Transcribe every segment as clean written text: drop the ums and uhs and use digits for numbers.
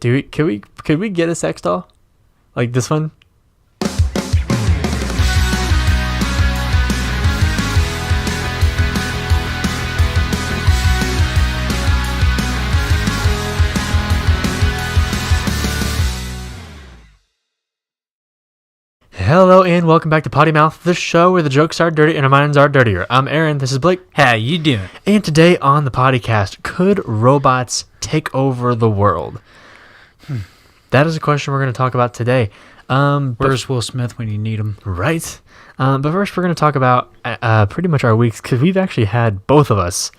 Could we get a sex doll? Like this one? Hello and welcome back to Potty Mouth, the show where the jokes are dirty and our minds are dirtier. I'm Aaron, this is Blake. How you doing? And today on the Pottycast, could robots take over the world? That is a question we're going to talk about today. Where's Will Smith when you need him? Right. But first we're going to talk about pretty much our weeks, because we've actually had, both of us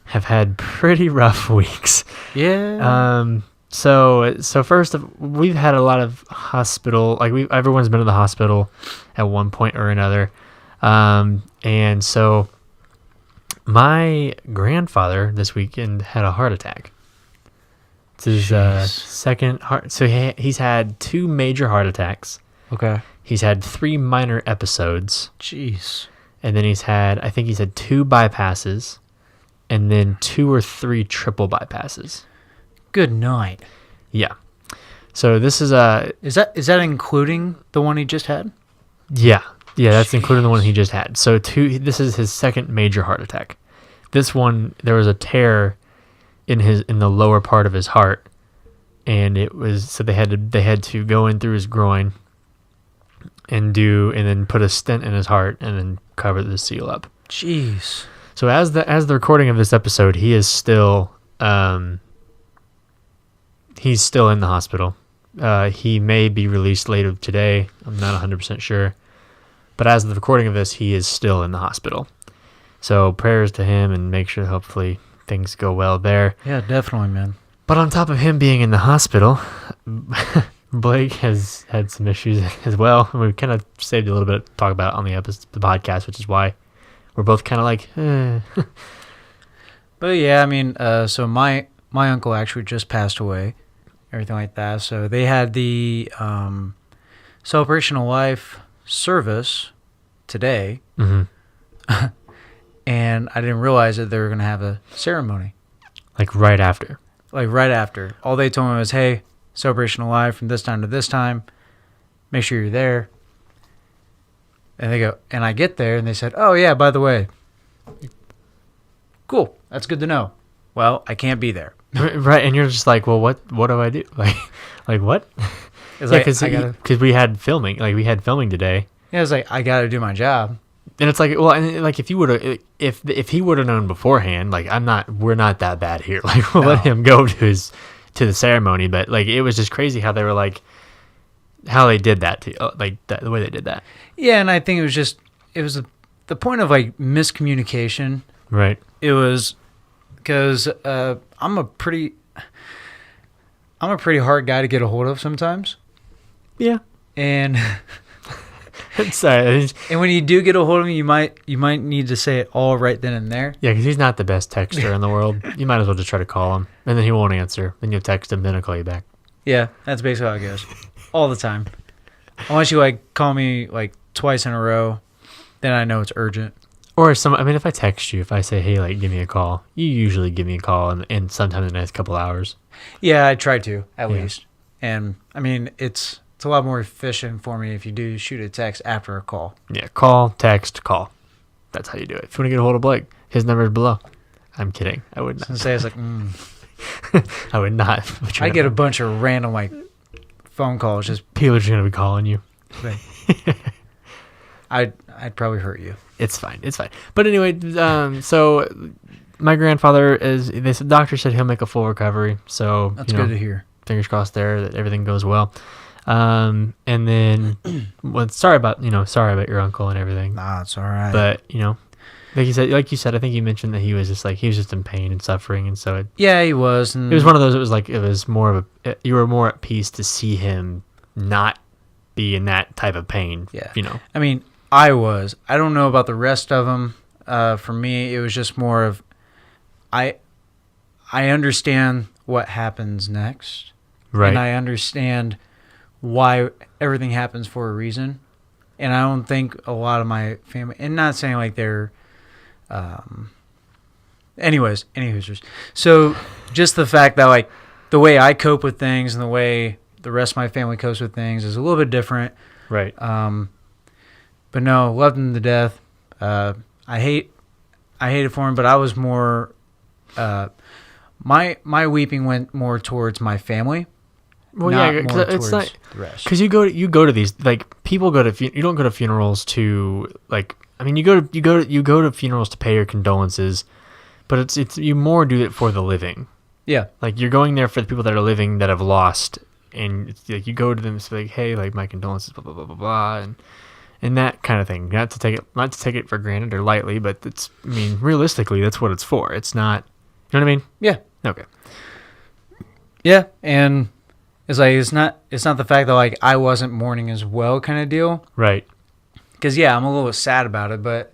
have had pretty rough weeks. Yeah. So first, we've had a lot of hospital, everyone's been to the hospital at one point or another. And so my grandfather this weekend had a heart attack. It's his second heart. So he's had 2 major heart attacks. Okay. He's had 3 minor episodes. Jeez. And then he's had 2 bypasses and then 2 or 3 triple bypasses. Good night. Yeah. So this is Is that including the one he just had? Yeah, that's including the one he just had. So this is his second major heart attack. This one, there was a tear in the lower part of his heart, and they had to go in through his groin and then put a stent in his heart and then cover the seal up. Jeez. So as the recording of this episode, he is still he's still in the hospital. He may be released later today. I'm not 100% sure. But as of the recording of this, he is still in the hospital. So prayers to him and make sure hopefully things go well there. Yeah, definitely, man. But on top of him being in the hospital, Blake has had some issues as well. And we kind of saved a little bit to talk about on the podcast, which is why we're both kind of like, But yeah, I mean, so my uncle actually just passed away. Everything like that. So they had the celebration of life service today, mm-hmm. and I didn't realize that they were going to have a ceremony. Like right after. All they told me was, hey, celebration of life from this time to this time. Make sure you're there. And I get there, and they said, oh, yeah, by the way. Cool. That's good to know. Well, I can't be there. Right, and you're just like, well, what do I do? Like what? Because we had filming, today. Yeah, it's like I gotta do my job. And it's like, well, and like if he would have known beforehand, like we're not that bad here. Like we'll let him go to the ceremony, but like it was just crazy how they were like, how they did that the way they did that. Yeah, and I think it was the point of like miscommunication. Right. It was. Because I'm a pretty hard guy to get a hold of sometimes. Yeah. And sorry. And when you do get a hold of me, you might need to say it all right then and there. Yeah, because he's not the best texter in the world. You might as well just try to call him, and then he won't answer. Then you'll text him, then he'll call you back. Yeah, that's basically how it goes, all the time. Unless you call me twice in a row, then I know it's urgent. Or if I text you, if I say, hey, give me a call, you usually give me a call in sometime in the next couple hours. Yeah, I try to, at least. And, I mean, it's a lot more efficient for me if you do shoot a text after a call. Yeah, call, text, call. That's how you do it. If you want to get a hold of Blake, his number is below. I'm kidding. I would not. I was like, I would not. I get a bunch of random, phone calls. Just people are just going to be calling you. I'd probably hurt you. It's fine. But anyway, so my grandfather the doctor said he'll make a full recovery. So that's good to hear. Fingers crossed there that everything goes well. And then, sorry about your uncle and everything. Nah, it's all right. But like you said, I think you mentioned that he was just in pain and suffering, and so he was. It was one of those. It was more of you were more at peace to see him not be in that type of pain. Yeah. I mean, I was. I don't know about the rest of them. For me, it was just more of, I understand what happens next. Right. And I understand why everything happens for a reason. And I don't think a lot of my family, and not saying they're, anyways, any hoosers. So just the fact that the way I cope with things and the way the rest of my family copes with things is a little bit different. Right. But no, loved him to death. I hate it for him, but I was more. My weeping went more towards my family. Well, yeah, cause it's not the rest. Because you go to these, like, people go to you don't go to funerals to, like, I mean, you go to funerals to pay your condolences, but it's you more do it for the living. Yeah, like, you're going there for the people that are living that have lost, and it's like you go to them and say, like, hey, like, my condolences, blah blah blah blah blah, and that kind of thing. Not to take it for granted or lightly, but it's, I mean, realistically, that's what it's for. It's not, you know what I mean? Yeah. Okay. Yeah, and it's like it's not the fact that, like, I wasn't mourning as well kind of deal. Right. Because, yeah, I'm a little sad about it, but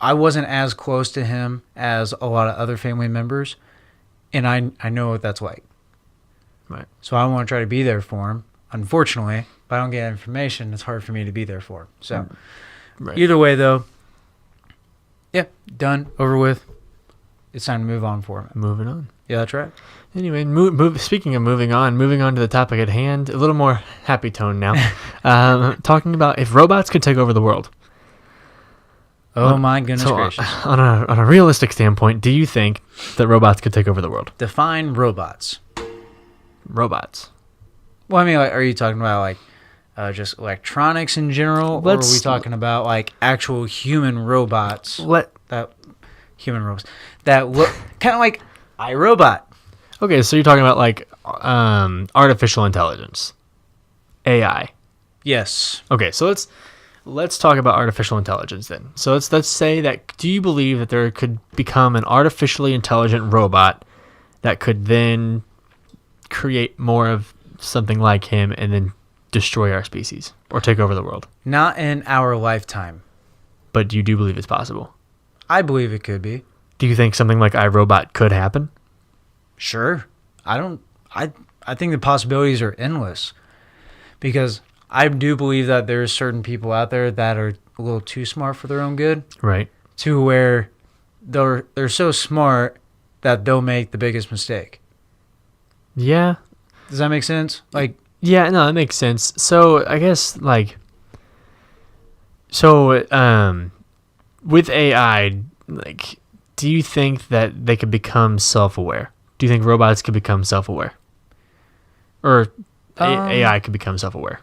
I wasn't as close to him as a lot of other family members, and I know what that's like. Right. So I want to try to be there for him. Unfortunately, if I don't get information, it's hard for me to be there for him. So Right. Either way, though, yeah, done, over with. It's time to move on for him. Moving on. Yeah, that's right. Anyway, speaking of moving on to the topic at hand, a little more happy tone now. Talking about if robots could take over the world. Oh, my goodness gracious. On a realistic standpoint, do you think that robots could take over the world? Define robots. Robots. Well, I mean, like, are you talking about, like, just electronics in general? Or are we talking about, like, actual human robots? Human robots. That look kind of like iRobot. Okay, so you're talking about, like, artificial intelligence. AI. Yes. Okay, so let's talk about artificial intelligence then. So let's say that, do you believe that there could become an artificially intelligent robot that could then create more of something like him and then destroy our species or take over the world? Not in our lifetime. But you do believe it's possible? I believe it could be. Do you think something like iRobot could happen? Sure. I think the possibilities are endless, because I do believe that there's certain people out there that are a little too smart for their own good. Right. To where they're so smart that they'll make the biggest mistake. Yeah. Does that make sense? Like, yeah, no, that makes sense. So I guess, like, with AI, like, do you think that they could become self-aware? Do you think robots could become self-aware? Or AI could become self-aware?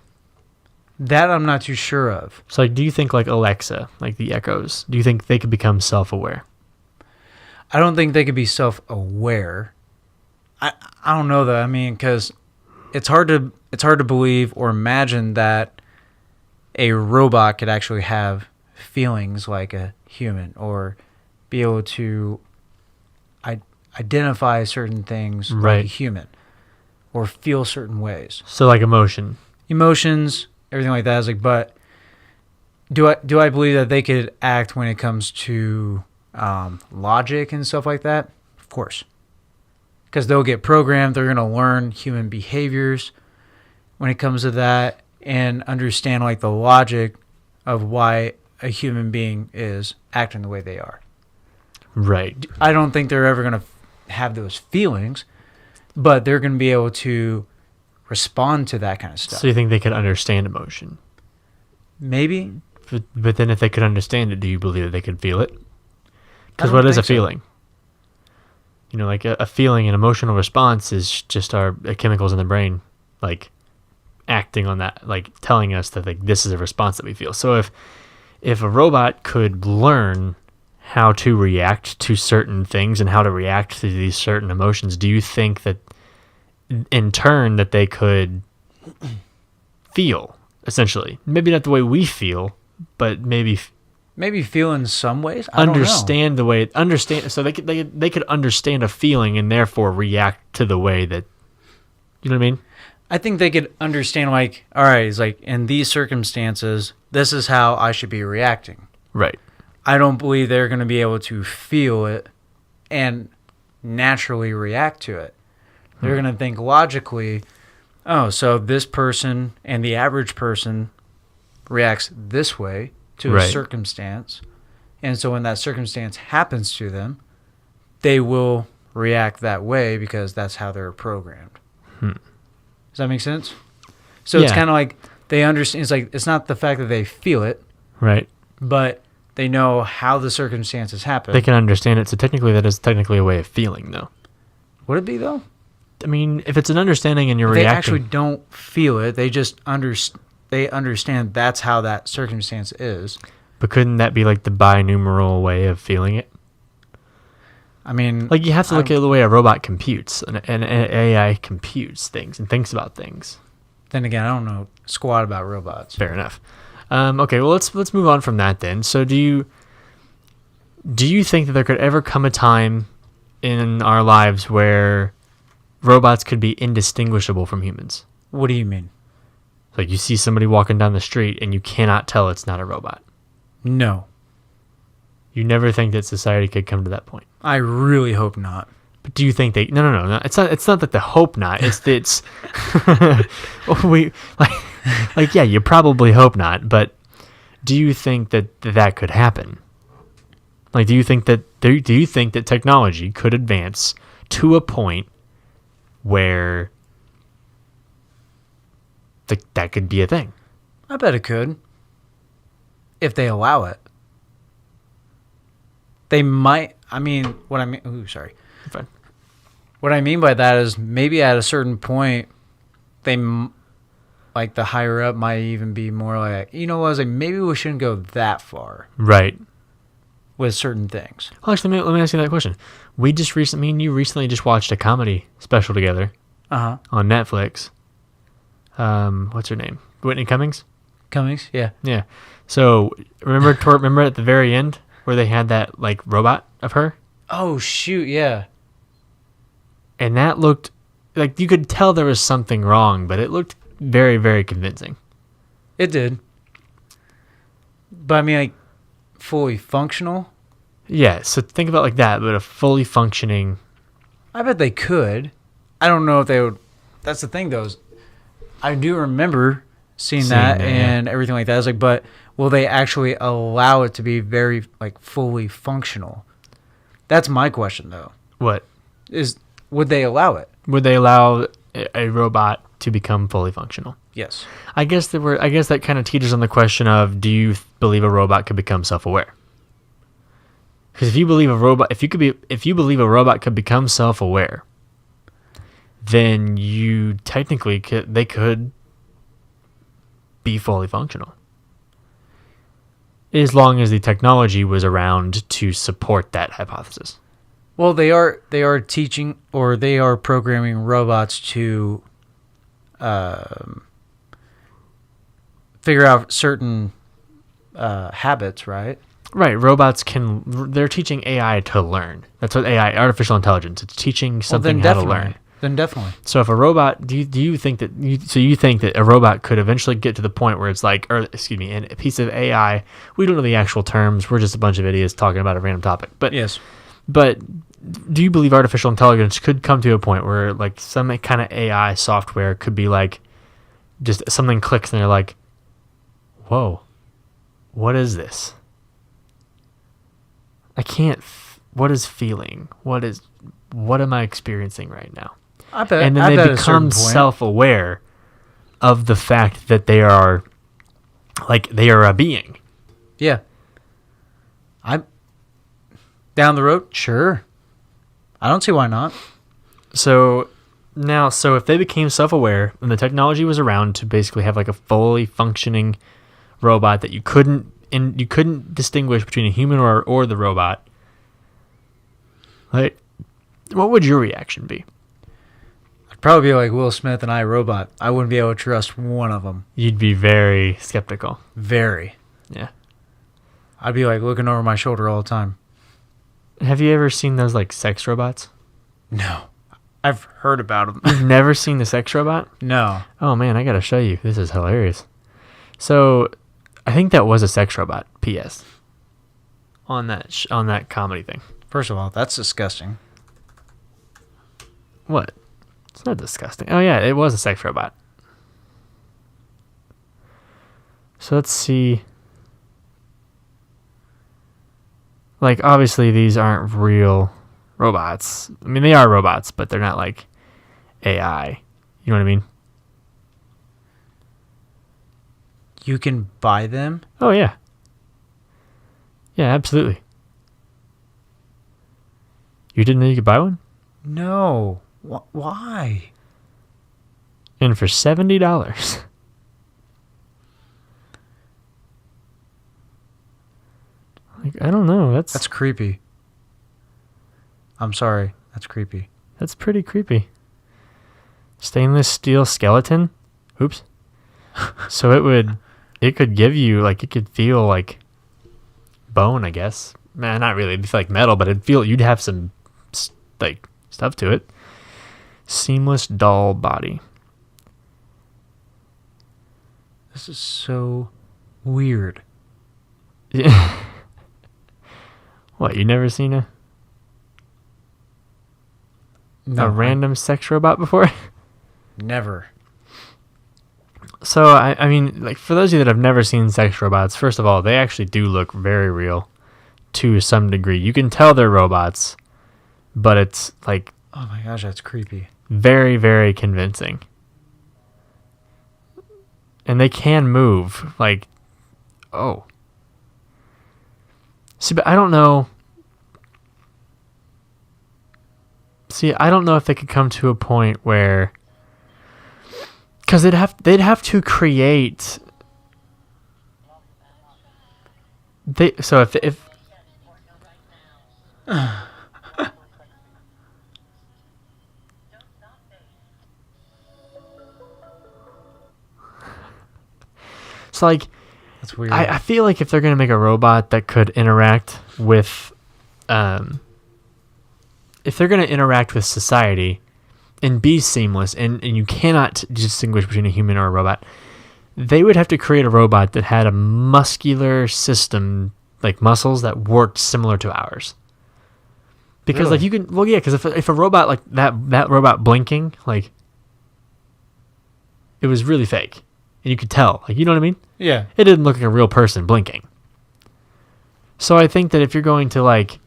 That I'm not too sure of. So, like, do you think, like, Alexa, like the Echoes, do you think they could become self-aware? I don't think they could be self-aware. I don't know though. I mean, because it's hard to believe or imagine that a robot could actually have feelings like a human, or be able to identify certain things like a human, or feel certain ways. So, like, emotions, everything like that. Is like, but do I believe that they could act when it comes to logic and stuff like that? Of course, because they'll get programmed. They're gonna learn human behaviors when it comes to that, and understand, like, the logic of why a human being is acting the way they are. Right. I don't think they're ever gonna have those feelings, but they're gonna be able to respond to that kind of stuff. So you think they could understand emotion? Maybe. But then if they could understand it, do you believe that they could feel it? Because I what don't is a think so. feeling? You know, like a feeling, an emotional response is just our chemicals in the brain, like, acting on that, like, telling us that, like, this is a response that we feel. So if a robot could learn how to react to certain things and how to react to these certain emotions, do you think that in turn that they could feel, essentially, maybe not the way we feel, but maybe feel in some ways? I understand the way, so they could understand a feeling and therefore react to the way that, you know what I mean? I think they could understand, like, all right, it's like, in these circumstances, this is how I should be reacting. Right. I don't believe they're going to be able to feel it and naturally react to it. They're going to think logically, oh, so this person and the average person reacts this way to a circumstance. And so when that circumstance happens to them, they will react that way because that's how they're programmed. Hmm. Does that make sense? So it's Yeah. kind of like they understand. It's like it's not the fact that they feel it, Right. but they know how the circumstances happen. They can understand it. So technically, that is technically a way of feeling, though. Would it be though? I mean, if it's an understanding and you're They reacting, actually don't feel it. They just they understand that's how that circumstance is. but couldn't that be like the binumeral way of feeling it? I mean, Like you have to look at the way a robot computes and an AI computes things and thinks about things. then again, I don't know squat about robots. Fair enough. Okay, well let's move on from that then. So do you think that there could ever come a time in our lives where robots could be indistinguishable from humans? What do you mean? Like you see somebody walking down the street and you cannot tell it's not a robot. No, You never think that society could come to that point. I really hope not. But do you think they? No. It's not that the hope not. It's we like yeah. You probably hope not. But do you think that could happen? Like, do you think that technology could advance to a point where that could be a thing? I bet it could. If they allow it. They might. I mean, what I mean. Ooh, sorry. Fine. What I mean by that is maybe at a certain point, like the higher up might even be more like, you know what, I was like, maybe we shouldn't go that far Right. with certain things. Well, actually, let me ask you that question. Me and you recently just watched a comedy special together Uh-huh. on Netflix. What's her name? Whitney Cummings? Cummings? Yeah. Yeah. So remember at the very end where they had that like robot of her, Oh, shoot, yeah. and that looked like you could tell there was something wrong, but it looked very, very convincing. It did. But I mean, like, fully functional? Yeah. So think about it like that, but a fully functioning. I bet they could. I don't know if they would. That's the thing, though. Is I do remember seeing that yeah. and everything like that. It's like, but will they actually allow it to be very, like, fully functional? That's my question, though. What Would they allow it? would they allow a robot to become fully functional? Yes. I guess that kind of teeters on the question of, do you believe a robot could become self-aware? Because if you believe a robot could become self-aware, then you technically they could be fully functional, as long as the technology was around to support that hypothesis. Well, they are teaching, or they are programming robots to figure out certain habits, right? Right, they're teaching AI to learn. That's what AI, artificial intelligence. It's teaching something how to learn. Then definitely. So if a robot, do you think that you think that a robot could eventually get to the point where it's like, a piece of AI, we don't know the actual terms, we're just a bunch of idiots talking about a random topic. But Yes. But do you believe artificial intelligence could come to a point where like some kind of AI software could be like, just something clicks and they're like, whoa, what is this? What is feeling? What am I experiencing right now? I bet. And then I they bet at a certain become point. self-aware of the fact that they are a being. Yeah. Down the road, sure. I don't see why not. So if they became self-aware and the technology was around to basically have like a fully functioning robot that you couldn't distinguish between a human or the robot, like, what would your reaction be? I'd probably be like Will Smith and iRobot. I wouldn't be able to trust one of them. You'd be very skeptical. Very. Yeah. I'd be like looking over my shoulder all the time. Have you ever seen those like sex robots? No. I've heard about them. You've never seen the sex robot? No. Oh man, I gotta show you. This is hilarious. So, I think that was a sex robot. P.S. On that comedy thing. First of all, that's disgusting. What? It's not disgusting. Oh yeah, it was a sex robot. So let's see. Like, obviously these aren't real robots. I mean, they are robots, but they're not like AI. You know what I mean? You can buy them? Oh, yeah. Yeah, absolutely. You didn't know you could buy one? No. Why? And for $70. Like, I don't know. That's creepy. I'm sorry. That's creepy. That's pretty creepy. Stainless steel skeleton? Oops. So it could give you, like, it could feel like bone, I guess. Man, not really. It'd feel like metal, but you'd have some, like, stuff to it. Seamless doll body. This is so weird. Yeah. What, you never seen a random sex robot before? Never. So, I mean, like, for those of you that have never seen sex robots, first of all, they actually do look very real to some degree. You can tell they're robots, but it's, like... Oh my gosh, that's creepy. Very, very convincing. And they can move, like... Oh. See, but I don't know... See, I don't know if they could come to a point where... Because they'd have to create... So if so like That's weird. I feel like if they're gonna make a robot that could interact with if they're gonna interact with society and be seamless and you cannot distinguish between a human or a robot, they would have to create a robot that had a muscular system, like muscles that worked similar to ours. Because Really? like you can, well, yeah, because if a robot like that robot blinking, like it was really fake, and you could tell, like, you know what I mean? Yeah. It didn't look like a real person blinking. So I think that if you're going to like,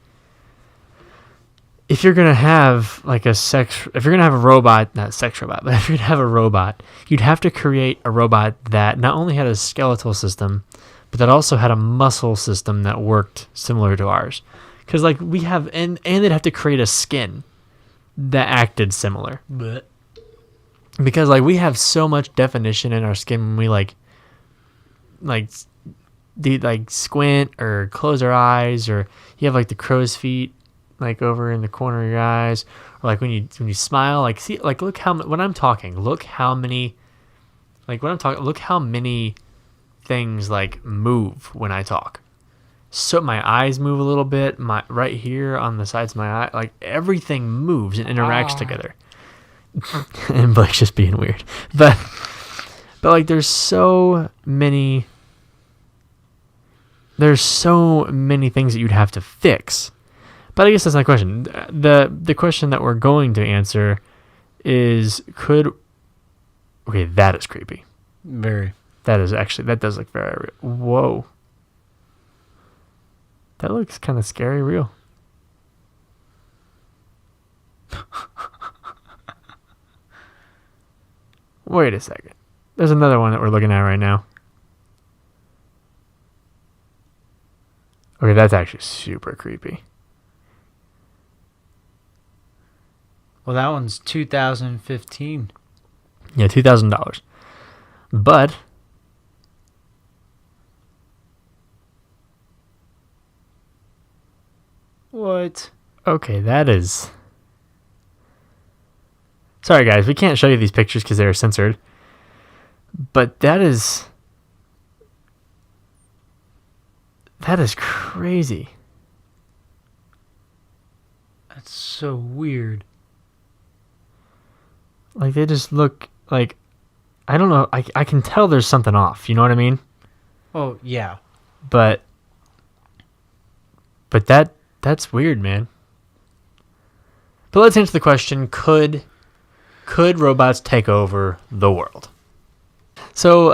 if you're gonna have like if you're gonna have a robot, not a sex robot, but if you're gonna have a robot, you'd have to create a robot that not only had a skeletal system, but that also had a muscle system that worked similar to ours. Because like we have, and they'd have to create a skin that acted similar. But Because like we have so much definition in our skin when we like squint or close our eyes, or you have like the crow's feet like over in the corner of your eyes, or like when you smile, like see, like look how when I'm talking, look how many things like move when I talk. So my eyes move a little bit, my right here on the sides of my eye, like everything moves and interacts together. And Blake's just being weird, but like there's so many things that you'd have to fix. But I guess that's not a question. The question that we're going to answer is okay, that is creepy. very. That does look very real. Whoa. That looks kind of scary real. Wait a second. There's another one that we're looking at right now. Okay, that's actually super creepy. Well, that one's 2015. Yeah, $2,000. But What? okay, that is... Sorry, guys, we can't show you these pictures because they are censored. But that is crazy. That's so weird. Like, they just look like... I don't know. I can tell there's something off. You know what I mean? Oh, yeah. But that's weird, man. But let's answer the question: Could robots take over the world? So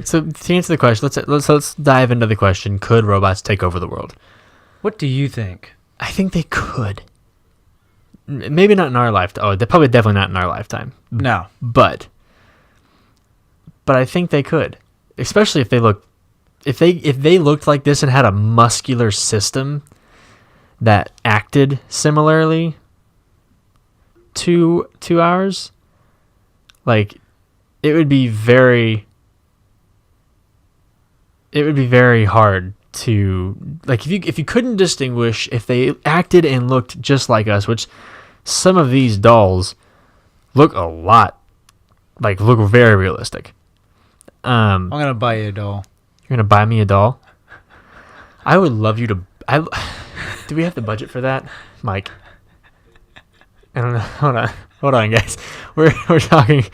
to answer the question, let's dive into the question: Could robots take over the world? What do you think? I think they could. maybe not in our lifetime. Oh, they're probably definitely not in our lifetime. No. But I think they could, especially if they looked like this and had a muscular system that acted similarly to ours. Like, it would be very hard to, like, if you couldn't distinguish if they acted and looked just like us, which some of these dolls look very realistic. I'm gonna buy you a doll. You're gonna buy me a doll? I would love you to. Do we have the budget for that, Mike? I don't know. Hold on, guys. We're talking.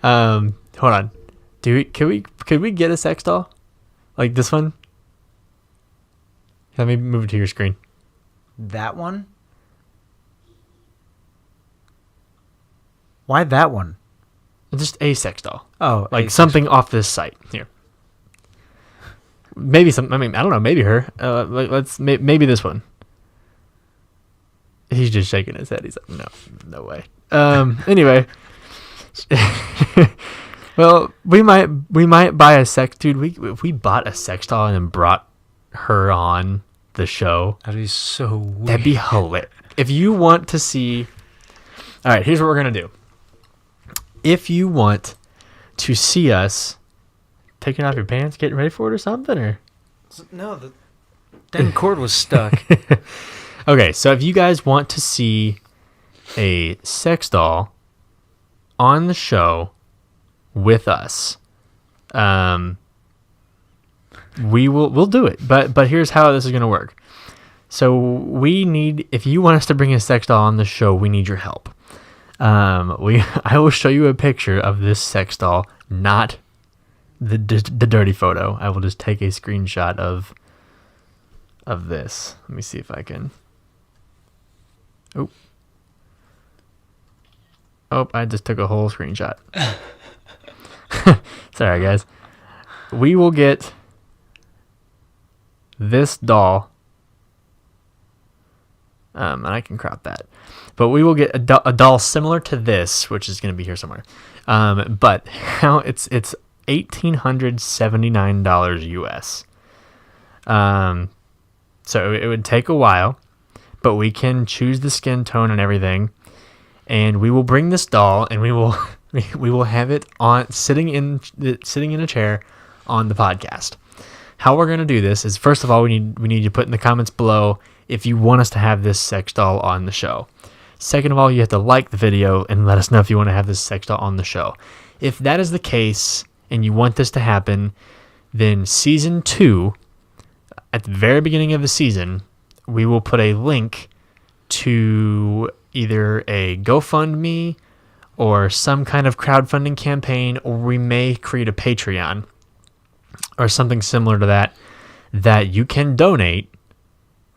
Hold on. Could we get a sex doll like this one? Let me move it to your screen. That one? Why that one? Just a sex doll. Oh, like something off this site here. Maybe some. I mean, I don't know. Maybe her. Maybe this one. He's just shaking his head. He's like, no way. Anyway. Well, we might buy a sex, dude. If we bought a sex doll and then brought her on the show, that'd be so weird. That'd be hilarious. If you want to see, all right, here's what we're gonna do. If you want to see us taking off your pants, getting ready for it or something, or no, the dang cord was stuck. Okay, so if you guys want to see a sex doll on the show with us, we'll do it. But here's how this is gonna work. So if you want us to bring a sex doll on the show, we need your help. I will show you a picture of this sex doll, not the dirty photo. I will just take a screenshot of this. Let me see if I can. Oh, I just took a whole screenshot. Sorry, guys. We will get this doll. And I can crop that. But we will get a doll similar to this, which is going to be here somewhere. But how it's $1,879 US. So it would take a while, but we can choose the skin tone and everything, and we will bring this doll and we will have it on sitting in a chair on the podcast. How we're going to do this is, first of all, we need you to put in the comments below if you want us to have this sex doll on the show. Second of all, you have to like the video and let us know if you want to have this sex doll on the show. If that is the case and you want this to happen, then season 2, at the very beginning of the season, we will put a link to either a GoFundMe or some kind of crowdfunding campaign, or we may create a Patreon or something similar to that you can donate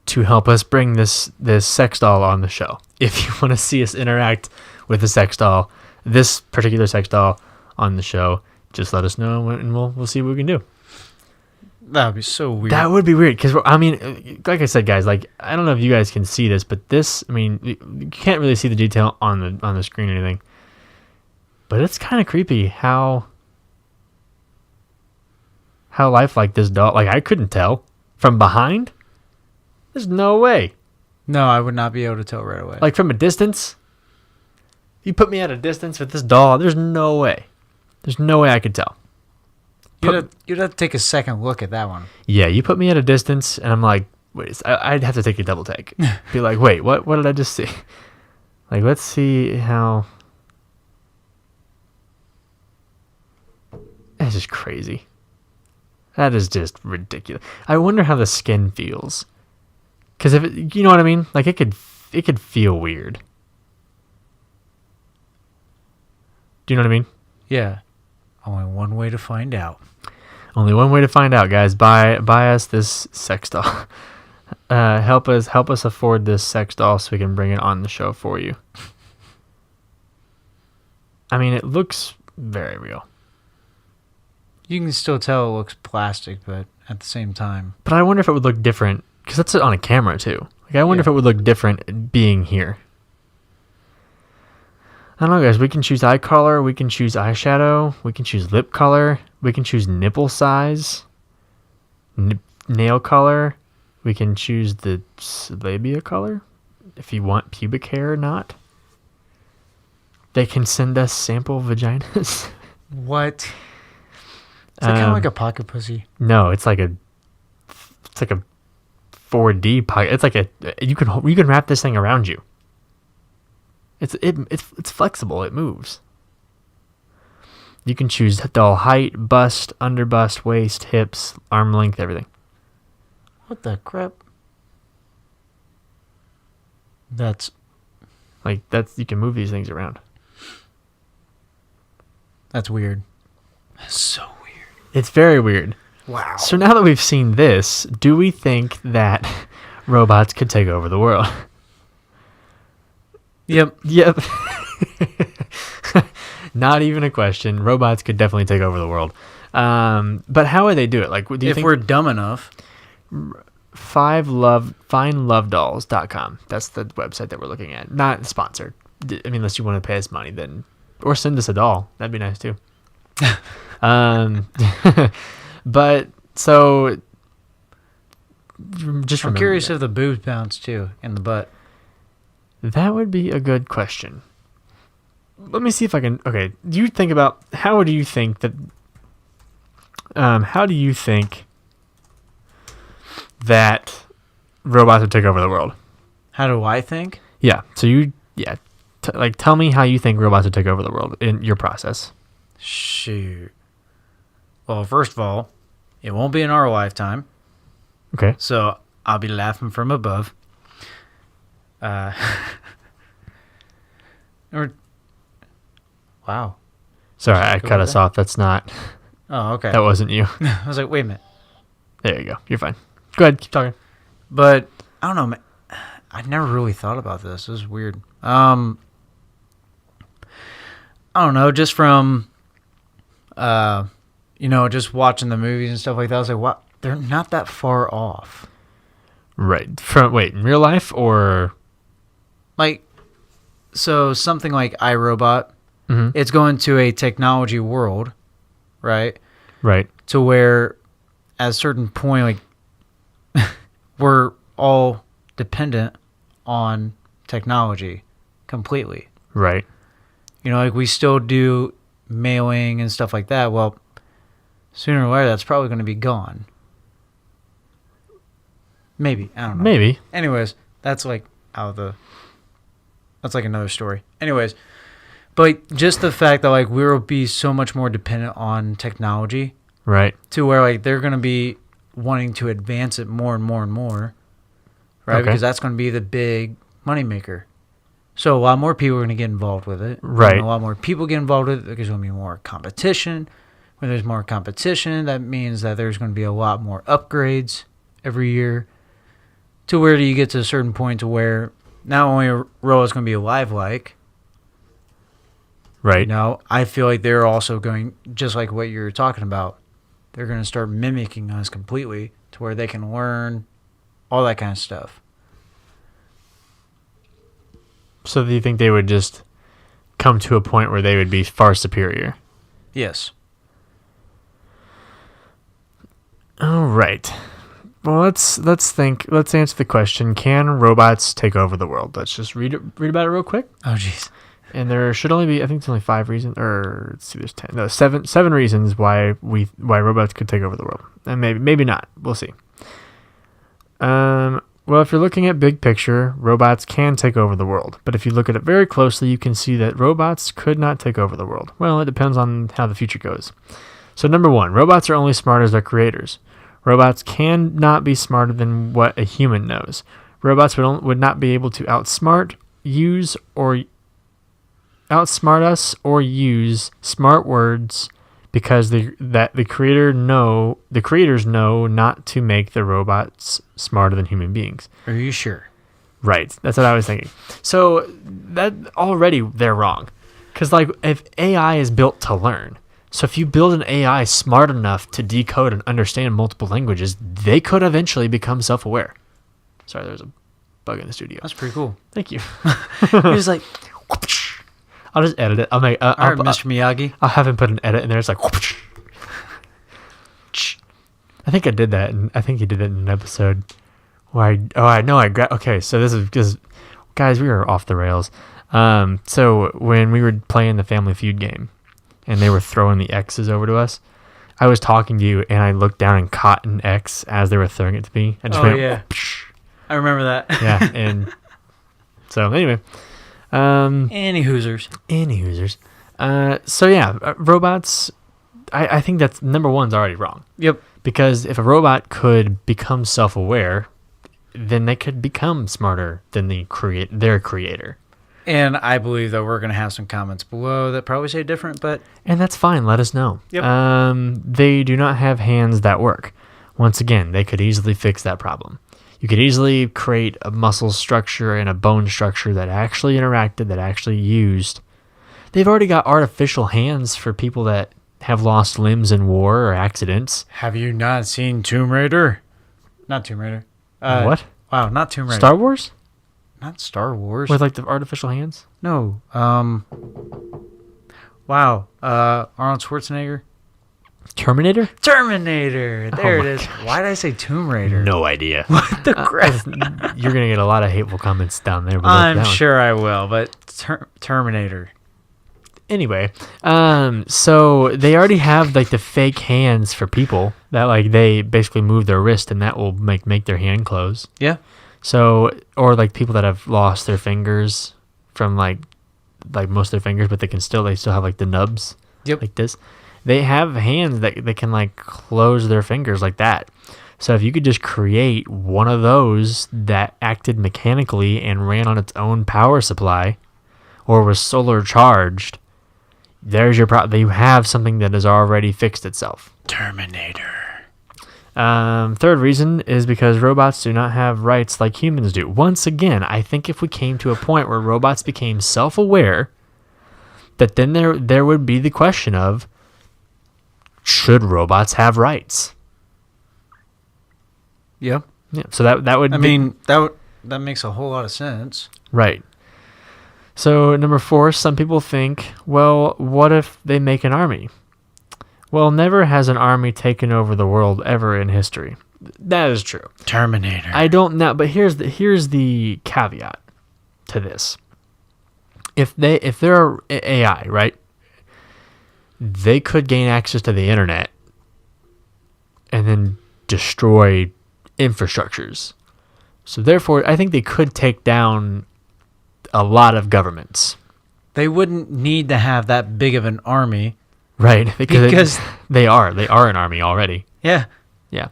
to help us bring this sex doll on the show. If you want to see us interact with the sex doll, this particular sex doll on the show, just let us know and we'll see what we can do. That would be so weird. That would be weird because, I mean, like I said, guys, like, I don't know if you guys can see this, but this, I mean, you can't really see the detail on the screen or anything, but it's kind of creepy how lifelike this doll. Like, I couldn't tell from behind. There's no way. No, I would not be able to tell right away. Like, from a distance, you put me at a distance with this doll, there's no way. There's no way I could tell. You'd have to take a second look at that one. Yeah, you put me at a distance, and I'm like, wait, I'd have to take a double take. Be like, wait, what did I just see? Like, let's see how... That's just crazy. That is just ridiculous. I wonder how the skin feels. Because if it, you know what I mean? Like, it could feel weird. Do you know what I mean? Yeah. Only one way to find out. Only one way to find out, guys. Buy us this sex doll. Help us afford this sex doll so we can bring it on the show for you. I mean, it looks very real. You can still tell it looks plastic, but at the same time. But I wonder if it would look different, because that's on a camera too. Like, I wonder if it would look different being here. I don't know, guys. We can choose eye color. We can choose eyeshadow. We can choose lip color. We can choose nipple size, nail color. We can choose the labia color if you want pubic hair or not. They can send us sample vaginas. What? Is that kind of like a pocket pussy? No, it's like a 4D pocket. It's like you can wrap this thing around you. It's flexible. It moves. You can choose doll height, bust, underbust, waist, hips, arm length, everything. What the crap? That's you can move these things around. That's weird. That's so weird. It's very weird. Wow. So now that we've seen this, do we think that robots could take over the world? Yep. Not even a question. Robots could definitely take over the world. But how would they do it? Like, do you if think we're dumb enough? findlovedolls.com. That's the website that we're looking at. Not sponsored. I mean, unless you want to pay us money, then or send us a doll. That'd be nice too. But so just I'm remember curious that. if the boobs bounce too in the butt. That would be a good question. Let me see if I can. Okay, do you think about how do you think that? How do you think that robots would take over the world? How do I think? Yeah. So tell me how you think robots would take over the world in your process. Shoot. Well, first of all, it won't be in our lifetime. Okay. So I'll be laughing from above. Wow. Sorry, I cut us off. That's not. Oh, okay. That wasn't you. I was like, wait a minute. There you go. You're fine. Go ahead. Keep talking. But I don't know, man. I never really thought about this. This is weird. I don't know. Just from, just watching the movies and stuff like that. I was like, wow, they're not that far off. Right. In real life or? Like, so something like iRobot, Mm-hmm. it's going to a technology world, right? Right. To where at a certain point, like, we're all dependent on technology completely. Right. Like we still do mailing and stuff like that. Well, sooner or later, that's probably going to be gone. Maybe. I don't know. Maybe. Anyways, that's like that's like another story. Anyways, but just the fact that like we'll be so much more dependent on technology. Right. To where like they're going to be wanting to advance it more and more and more. Right? Okay. Because that's going to be the big moneymaker. So a lot more people are going to get involved with it. Right. And a lot more people get involved with it. There's going to be more competition. When there's more competition, that means that there's going to be a lot more upgrades every year. To where do you get to a certain point to where not only are robots going to be alive like, Right. I feel like they're also going, just like what you're talking about, they're going to start mimicking us completely to where they can learn all that kind of stuff. So do you think they would just come to a point where they would be far superior? Yes. All right. Well, let's think. Let's answer the question: can robots take over the world? Let's just read about it real quick. Oh, jeez. And there should only be, I think it's only 5 reasons, or let's see, there's 10, no, seven reasons why robots could take over the world, and maybe not. We'll see. Well, if you're looking at big picture, robots can take over the world. But if you look at it very closely, you can see that robots could not take over the world. Well, it depends on how the future goes. So number 1, robots are only smart as their creators. Robots cannot be smarter than what a human knows. Robots would not be able to outsmart us or use smart words because the creators know not to make the robots smarter than human beings. Are you sure? Right. That's what I was thinking. So that already they're wrong. Because like if AI is built to learn, so if you build an AI smart enough to decode and understand multiple languages, they could eventually become self-aware. Sorry, there's a bug in the studio. That's pretty cool. Thank you. He was like, I'll just edit it. All right, Mr. Miyagi. I'll have him put an edit in there. It's like, whoosh. I think I did that, and I think he did it in an episode where okay, so this is guys, we are off the rails. So when we were playing the Family Feud game, and they were throwing the X's over to us, I was talking to you, and I looked down and caught an X as they were throwing it to me. I just yeah, I remember that. Yeah, and so anyway, Any Hoosers. So yeah, robots. I think that's number one's already wrong. Yep. Because if a robot could become self-aware, then they could become smarter than their creator. And I believe that we're going to have some comments below that probably say different, but... And that's fine. Let us know. Yep. They do not have hands that work. Once again, they could easily fix that problem. You could easily create a muscle structure and a bone structure that actually interacted, that actually used. They've already got artificial hands for people that have lost limbs in war or accidents. Have you not seen Tomb Raider? Not Tomb Raider. What? Wow, not Tomb Raider. Star Wars? Not Star Wars. With like the artificial hands? No. Wow. Arnold Schwarzenegger. Terminator? Terminator. There it is. gosh. Why did I say Tomb Raider? No idea. What the crap? You're going to get a lot of hateful comments down there. I'm sure I will, but Terminator. Anyway, so they already have like the fake hands for people that like they basically move their wrist and that will make their hand close. Yeah. So, or like people that have lost their fingers from like most of their fingers, but they still have like the nubs. Yep. Like this. They have hands that they can like close their fingers like that. So if you could just create one of those that acted mechanically and ran on its own power supply or was solar charged, there's your problem. You have something that has already fixed itself. Terminator. Third reason is because robots do not have rights like humans do. Once again, I think if we came to a point where robots became self-aware, that then there would be the question of, should robots have rights? Yeah. Yeah. So that would. That makes a whole lot of sense. Right. So, number 4, some people think, well, what if they make an army? Well, never has an army taken over the world ever in history. That is true. Terminator. I don't know, but here's the caveat to this. If they're AI, right? They could gain access to the internet and then destroy infrastructures. So, therefore, I think they could take down a lot of governments. They wouldn't need to have that big of an army. Right, because they are an army already. Yeah. Yeah.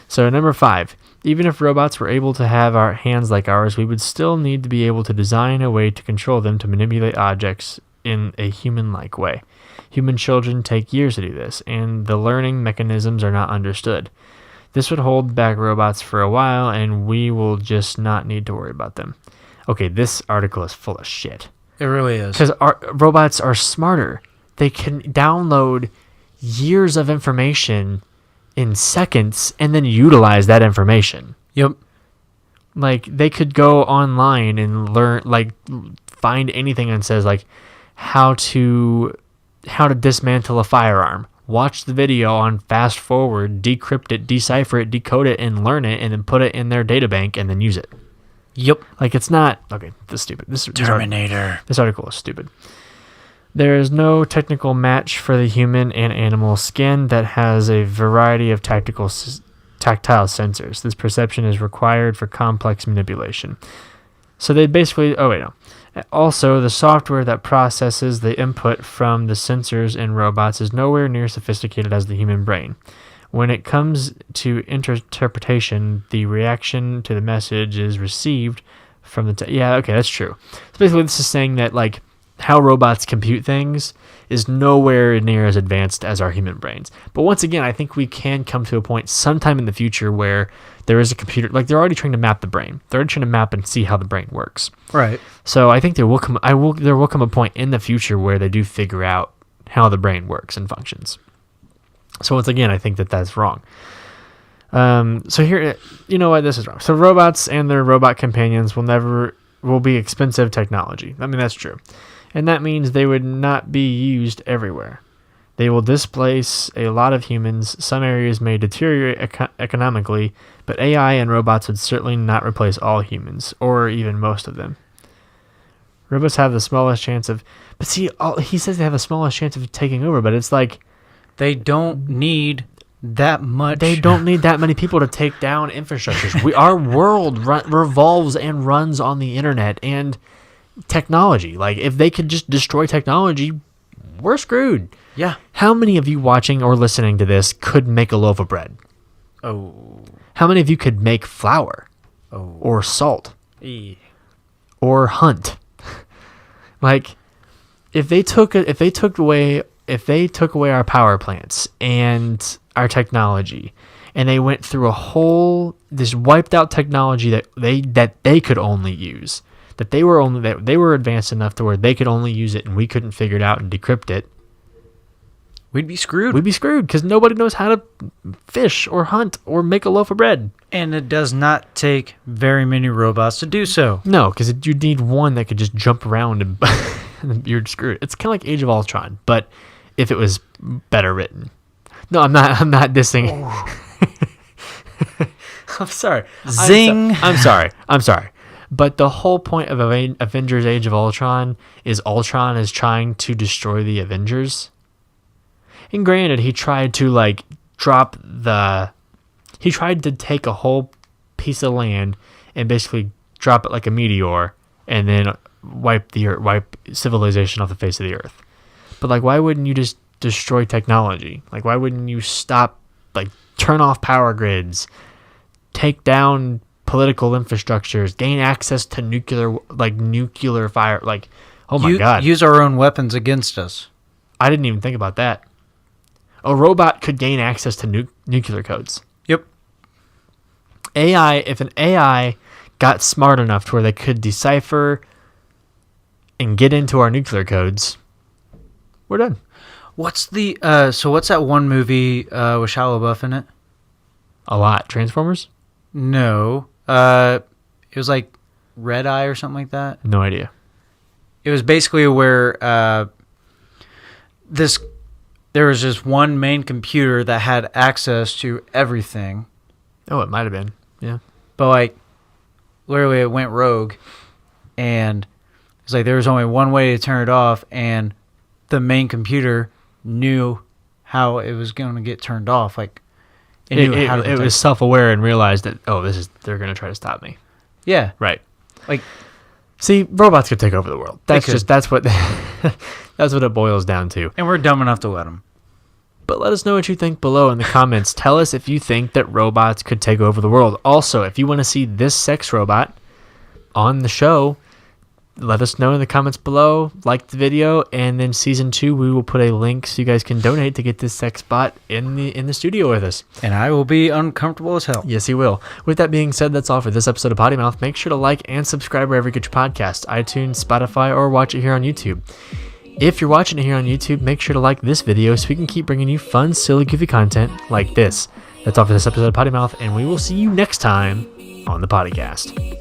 So number 5, even if robots were able to have our hands like ours, we would still need to be able to design a way to control them to manipulate objects in a human-like way. Human children take years to do this, and the learning mechanisms are not understood. This would hold back robots for a while, and we will just not need to worry about them. Okay, this article is full of shit. It really is. Because robots are smarter. They can download years of information in seconds and then utilize that information. Yep. Like, they could go online and learn, like, find anything and says, like, how to dismantle a firearm. Watch the video on fast forward, decrypt it, decipher it, decode it, and learn it, and then put it in their databank and then use it. Yep. Like, it's not... Okay, this is stupid. Terminator. This article is stupid. There is no technical match for the human and animal skin that has a variety of tactile sensors. This perception is required for complex manipulation. So they basically... Oh, wait, no. Also, the software that processes the input from the sensors in robots is nowhere near sophisticated as the human brain. When it comes to interpretation, the reaction to the message is received from the... Yeah, okay, that's true. So basically, this is saying that, like, how robots compute things is nowhere near as advanced as our human brains. But once again, I think we can come to a point sometime in the future where there is a computer... Like, they're already trying to map the brain. They're already trying to map and see how the brain works. Right. So I think there will come a point in the future where they do figure out how the brain works and functions. So once again, I think that's wrong. So here, you know what, this is wrong. So robots and their robot companions will be expensive technology. I mean, that's true. and that means they would not be used everywhere. They will displace a lot of humans. Some areas may deteriorate economically, but AI and robots would certainly not replace all humans, or even most of them. Robots have the smallest chance of... But see, he says they have the smallest chance of taking over, but it's like... They don't need that much. They don't need that many people to take down infrastructures. Our world revolves and runs on the internet and technology. Like, if they could just destroy technology, we're screwed. Yeah. How many of you watching or listening to this could make a loaf of bread? Oh. How many of you could make flour? Oh. Or salt? Yeah. Or hunt? Like, if they took away our power plants and our technology, and they went through this wiped out technology that they could only use, that they were advanced enough to where they could only use it and we couldn't figure it out and decrypt it, we'd be screwed. We'd be screwed because nobody knows how to fish or hunt or make a loaf of bread. And it does not take very many robots to do so. No, because you need one that could just jump around and you're screwed. It's kind of like Age of Ultron, but if it was better written. No, I'm not dissing. I'm sorry. Zing. I'm sorry. But the whole point of Avengers Age of Ultron is trying to destroy the Avengers. And granted, he tried to take a whole piece of land and basically drop it like a meteor and then wipe civilization off the face of the earth. But why wouldn't you just destroy technology? Why wouldn't you turn off power grids, take down political infrastructures, gain access to nuclear fire? Oh my God. Use our own weapons against us. I didn't even think about that. A robot could gain access to nuclear codes. Yep. If an AI got smart enough to where they could decipher and get into our nuclear codes, we're done. What's that one movie with Shia LaBeouf in it? A lot. Transformers? No. It was like Red Eye or something like that. No idea. It was basically where there was just one main computer that had access to everything. Oh, it might have been. Yeah. But literally it went rogue, and it's there was only one way to turn it off, and the main computer knew how it was going to get turned off. It was self-aware and realized that, they're going to try to stop me. Yeah. Right. See, robots could take over the world. That's what it boils down to. And we're dumb enough to let them. But let us know what you think below in the comments. Tell us if you think that robots could take over the world. Also, if you want to see this sex robot on the show, let us know in the comments below. Like the video, and then season 2, we will put a link so you guys can donate to get this sex bot in the studio with us. And I will be uncomfortable as hell. Yes, he will. With that being said, that's all for this episode of Potty Mouth. Make sure to like and subscribe wherever you get your podcast, iTunes, Spotify, or watch it here on YouTube. If you're watching it here on YouTube, make sure to like this video so we can keep bringing you fun, silly, goofy content like this. That's all for this episode of Potty Mouth, and we will see you next time on the podcast.